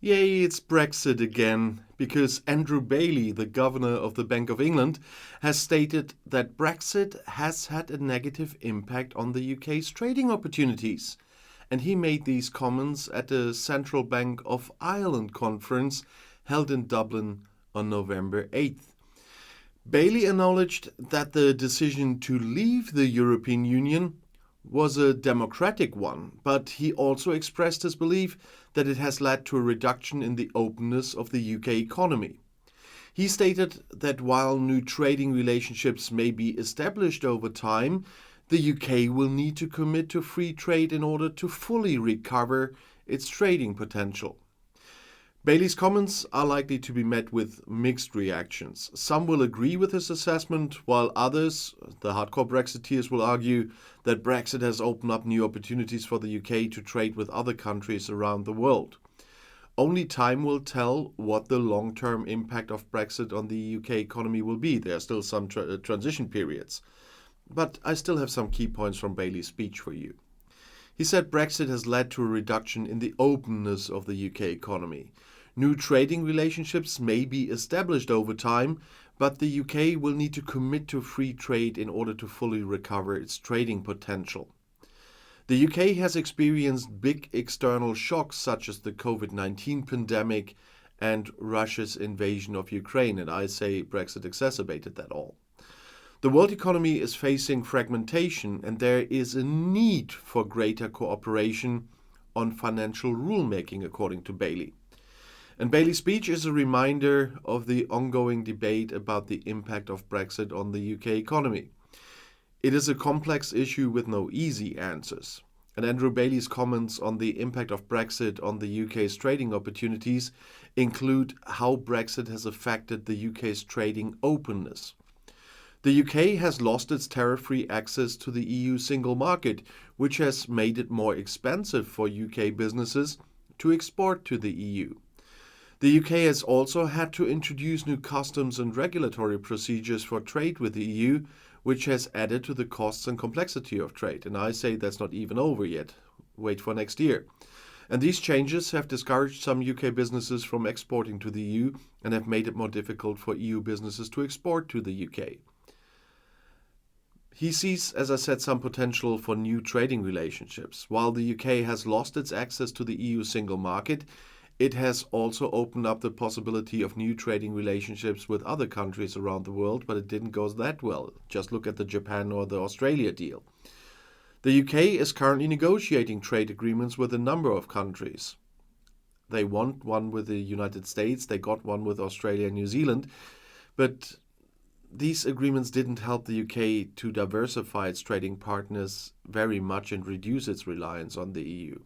Yay, it's Brexit again, because Andrew Bailey, the governor of the Bank of England, has stated that Brexit has had a negative impact on the UK's trading opportunities. And he made these comments at the Central Bank of Ireland conference held in Dublin on November 8th. Bailey acknowledged that the decision to leave the European Union was a democratic one, but he also expressed his belief that it has led to a reduction in the openness of the UK economy. He stated that while new trading relationships may be established over time, the UK will need to commit to free trade in order to fully recover its trading potential. Bailey's comments are likely to be met with mixed reactions. Some will agree with his assessment, while others, the hardcore Brexiteers, will argue that Brexit has opened up new opportunities for the UK to trade with other countries around the world. Only time will tell what the long-term impact of Brexit on the UK economy will be. There are still some transition periods. But I still have some key points from Bailey's speech for you. He said Brexit has led to a reduction in the openness of the UK economy. New trading relationships may be established over time, but the UK will need to commit to free trade in order to fully recover its trading potential. The UK has experienced big external shocks such as the COVID-19 pandemic and Russia's invasion of Ukraine, and I say Brexit exacerbated that all. The world economy is facing fragmentation, and there is a need for greater cooperation on financial rulemaking, according to Bailey. And Bailey's speech is a reminder of the ongoing debate about the impact of Brexit on the UK economy. It is a complex issue with no easy answers. And Andrew Bailey's comments on the impact of Brexit on the UK's trading opportunities include how Brexit has affected the UK's trading openness. The UK has lost its tariff-free access to the EU single market, which has made it more expensive for UK businesses to export to the EU. The UK has also had to introduce new customs and regulatory procedures for trade with the EU, which has added to the costs and complexity of trade. And I say that's not even over yet. Wait for next year. And these changes have discouraged some UK businesses from exporting to the EU and have made it more difficult for EU businesses to export to the UK. He sees, as I said, some potential for new trading relationships. While the UK has lost its access to the EU single market, it has also opened up the possibility of new trading relationships with other countries around the world, but it didn't go that well. Just look at the Japan or the Australia deal. The UK is currently negotiating trade agreements with a number of countries. They want one with the United States, they got one with Australia and New Zealand, but these agreements didn't help the UK to diversify its trading partners very much and reduce its reliance on the EU.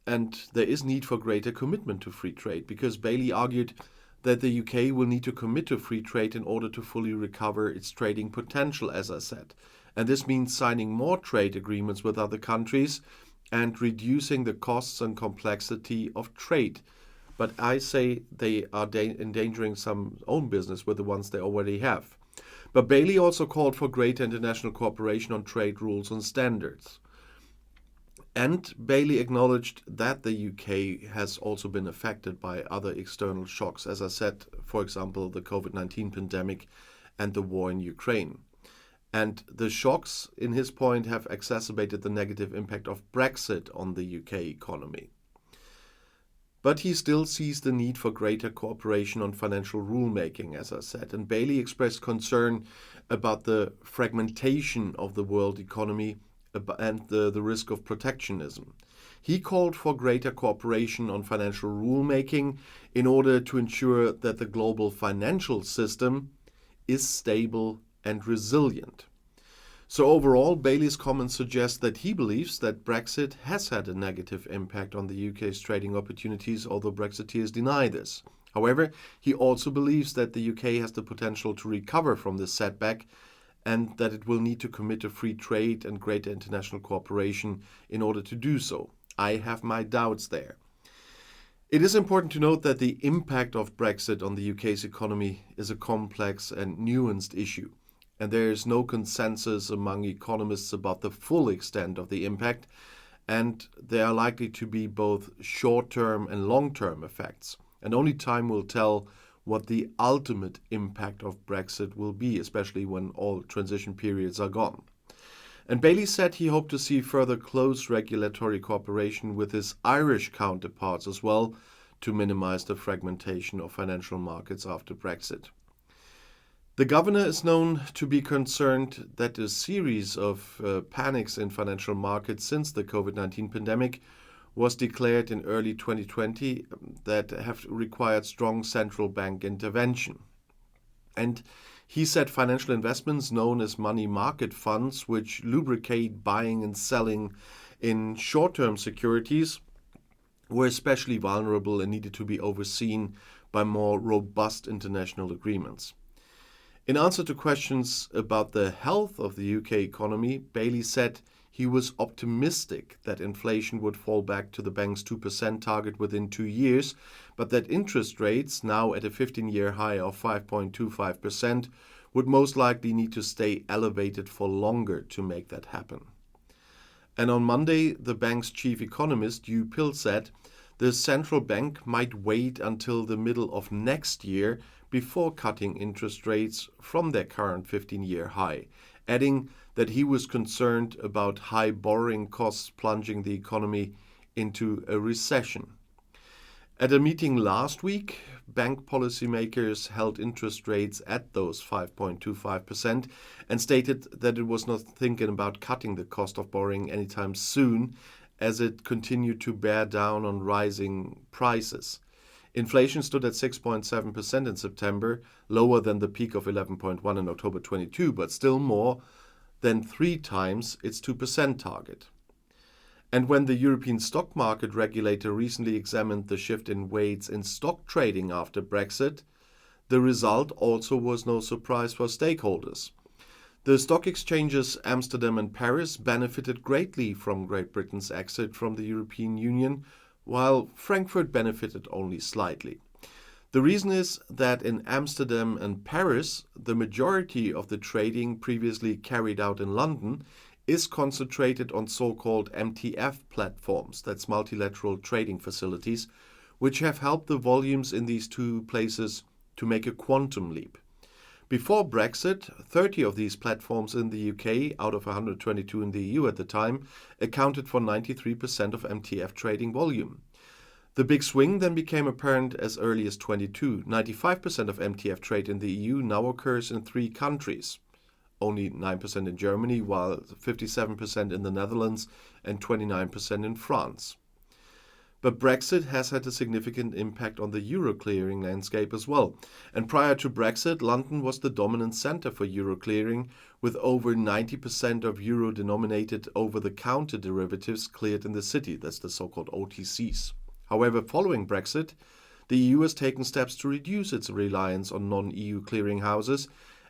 And there is need for greater commitment to free trade, because Bailey argued that the UK will need to commit to free trade in order to fully recover its trading potential, as I said. And this means signing more trade agreements with other countries and reducing the costs and complexity of trade. But I say they are endangering some own business with the ones they already have. But Bailey also called for greater international cooperation on trade rules and standards. And Bailey acknowledged that the UK has also been affected by other external shocks, as I said, for example, the COVID-19 pandemic and the war in Ukraine. And the shocks, in his point, have exacerbated the negative impact of Brexit on the UK economy. But he still sees the need for greater cooperation on financial rulemaking, as I said. And Bailey expressed concern about the fragmentation of the world economy and the risk of protectionism. He called for greater cooperation on financial rulemaking in order to ensure that the global financial system is stable and resilient. So overall, Bailey's comments suggest that he believes that Brexit has had a negative impact on the UK's trading opportunities, although Brexiteers deny this. However, he also believes that the UK has the potential to recover from this setback and that it will need to commit to free trade and greater international cooperation in order to do so. I have my doubts there. It is important to note that the impact of Brexit on the UK's economy is a complex and nuanced issue, and there is no consensus among economists about the full extent of the impact, and there are likely to be both short-term and long-term effects. And only time will tell what the ultimate impact of Brexit will be, especially when all transition periods are gone. And Bailey said he hoped to see further close regulatory cooperation with his Irish counterparts as well to minimize the fragmentation of financial markets after Brexit. The governor is known to be concerned that a series of panics in financial markets since the COVID-19 pandemic was declared in early 2020 that have required strong central bank intervention. And he said financial investments known as money market funds, which lubricate buying and selling in short-term securities, were especially vulnerable and needed to be overseen by more robust international agreements. In answer to questions about the health of the UK economy, Bailey said he was optimistic that inflation would fall back to the bank's 2% target within 2 years, but that interest rates, now at a 15-year high of 5.25%, would most likely need to stay elevated for longer to make that happen. And on Monday, the bank's chief economist, Hugh Pill, said the central bank might wait until the middle of next year before cutting interest rates from their current 15-year high, adding that he was concerned about high borrowing costs plunging the economy into a recession. At a meeting last week, bank policymakers held interest rates at those 5.25% and stated that it was not thinking about cutting the cost of borrowing anytime soon, as it continued to bear down on rising prices. Inflation stood at 6.7% in September, lower than the peak of 11.1% in October 22, but still more than 3 times its 2% target. And when the European stock market regulator recently examined the shift in weights in stock trading after Brexit, the result also was no surprise for stakeholders. The stock exchanges Amsterdam and Paris benefited greatly from Great Britain's exit from the European Union, while Frankfurt benefited only slightly. The reason is that in Amsterdam and Paris, the majority of the trading previously carried out in London is concentrated on so-called MTF platforms, that's multilateral trading facilities, which have helped the volumes in these two places to make a quantum leap. Before Brexit, 30 of these platforms in the UK, out of 122 in the EU at the time, accounted for 93% of MTF trading volume. The big swing then became apparent as early as 22. 95% of MTF trade in the EU now occurs in 3 countries. Only 9% in Germany, while 57% in the Netherlands and 29% in France. But Brexit has had a significant impact on the euro clearing landscape as well. And prior to Brexit, London was the dominant center for euro clearing, with over 90% of euro-denominated over-the-counter derivatives cleared in the city. That's the so-called OTCs. However, following Brexit, the EU has taken steps to reduce its reliance on non-EU clearing houses,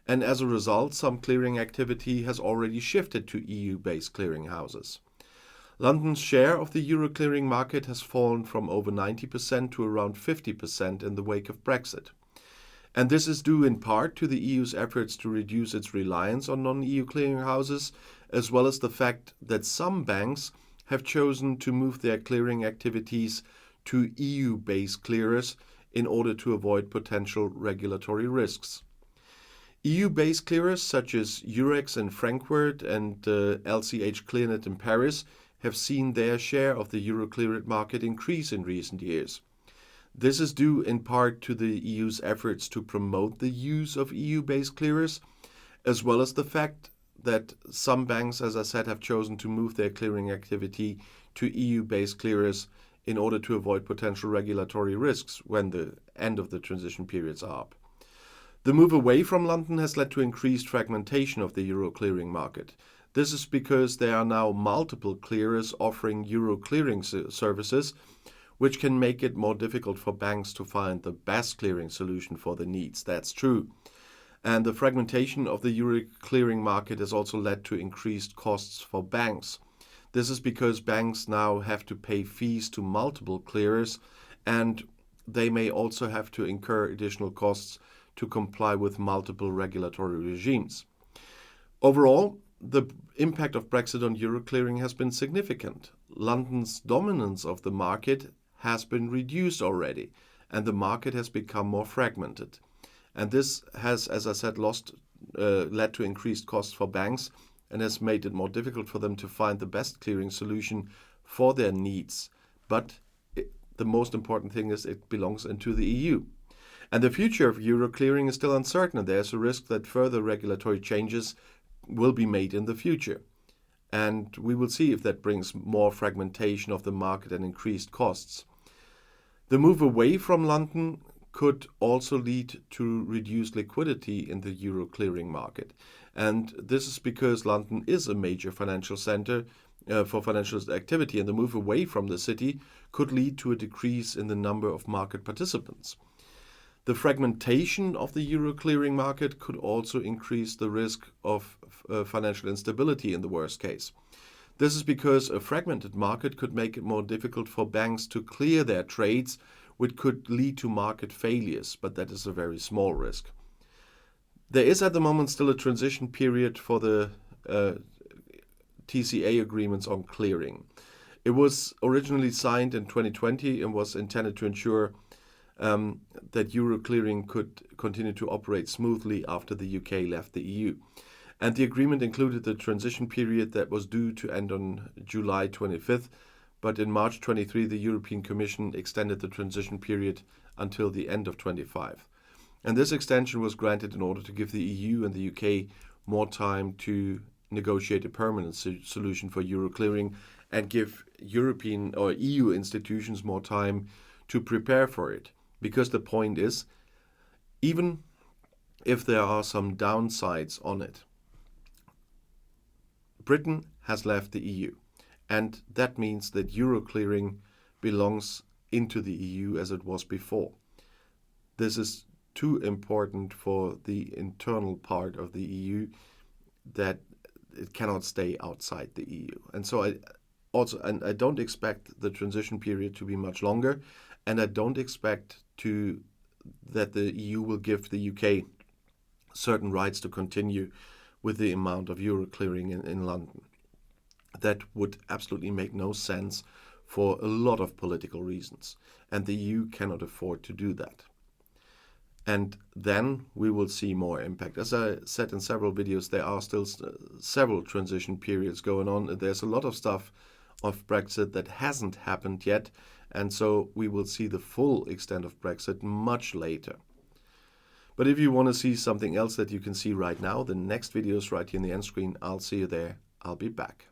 and as a result, some clearing activity has already shifted to EU-based clearing houses. London's share of the euro clearing market has fallen from over 90% to around 50% in the wake of Brexit. And this is due in part to the EU's efforts to reduce its reliance on non-EU clearing houses, as well as the fact that some banks have chosen to move their clearing activities to EU-based clearers in order to avoid potential regulatory risks. EU-based clearers such as Eurex in Frankfurt and LCH Clearnet in Paris have seen their share of the euro cleared market increase in recent years. This is due in part to the EU's efforts to promote the use of EU-based clearers, as well as the fact that some banks, as I said, have chosen to move their clearing activity to EU-based clearers in order to avoid potential regulatory risks when the end of the transition periods are up. The move away from London has led to increased fragmentation of the euro clearing market. This is because there are now multiple clearers offering euro clearing services, which can make it more difficult for banks to find the best clearing solution for their needs. That's true. And the fragmentation of the euro clearing market has also led to increased costs for banks. This is because banks now have to pay fees to multiple clearers, and they may also have to incur additional costs to comply with multiple regulatory regimes. Overall, the impact of Brexit on euro clearing has been significant. London's dominance of the market has been reduced already, and the market has become more fragmented. And this has, as I said, led to increased costs for banks and has made it more difficult for them to find the best clearing solution for their needs. But the most important thing is it belongs into the EU. And the future of euro clearing is still uncertain, and there's a risk that further regulatory changes will be made in the future. And we will see if that brings more fragmentation of the market and increased costs. The move away from London could also lead to reduced liquidity in the euro clearing market. And this is because London is a major financial center for financial activity, and the move away from the city could lead to a decrease in the number of market participants. The fragmentation of the euro clearing market could also increase the risk of financial instability in the worst case. This is because a fragmented market could make it more difficult for banks to clear their trades, which could lead to market failures, but that is a very small risk. There is at the moment still a transition period for the TCA agreements on clearing. It was originally signed in 2020 and was intended to ensure that euro clearing could continue to operate smoothly after the UK left the EU. And the agreement included the transition period that was due to end on July 25th, but in March 23 the European Commission extended the transition period until the end of 25. And this extension was granted in order to give the EU and the UK more time to negotiate a permanent solution for euro clearing and give European or EU institutions more time to prepare for it. Because the point is, even if there are some downsides on it, Britain has left the EU, and that means that euro clearing belongs into the EU as it was before. This is too important for the internal part of the EU that it cannot stay outside the EU. And so I don't expect the transition period to be much longer, and I don't expect that the EU will give the UK certain rights to continue with the amount of euro clearing in London. That would absolutely make no sense for a lot of political reasons, and the EU cannot afford to do that. And then we will see more impact. As I said in several videos, there are still several transition periods going on. There's a lot of stuff of Brexit that hasn't happened yet, and so we will see the full extent of Brexit much later. But if you want to see something else that you can see right now, the next video is right here in the end screen. I'll see you there. I'll be back.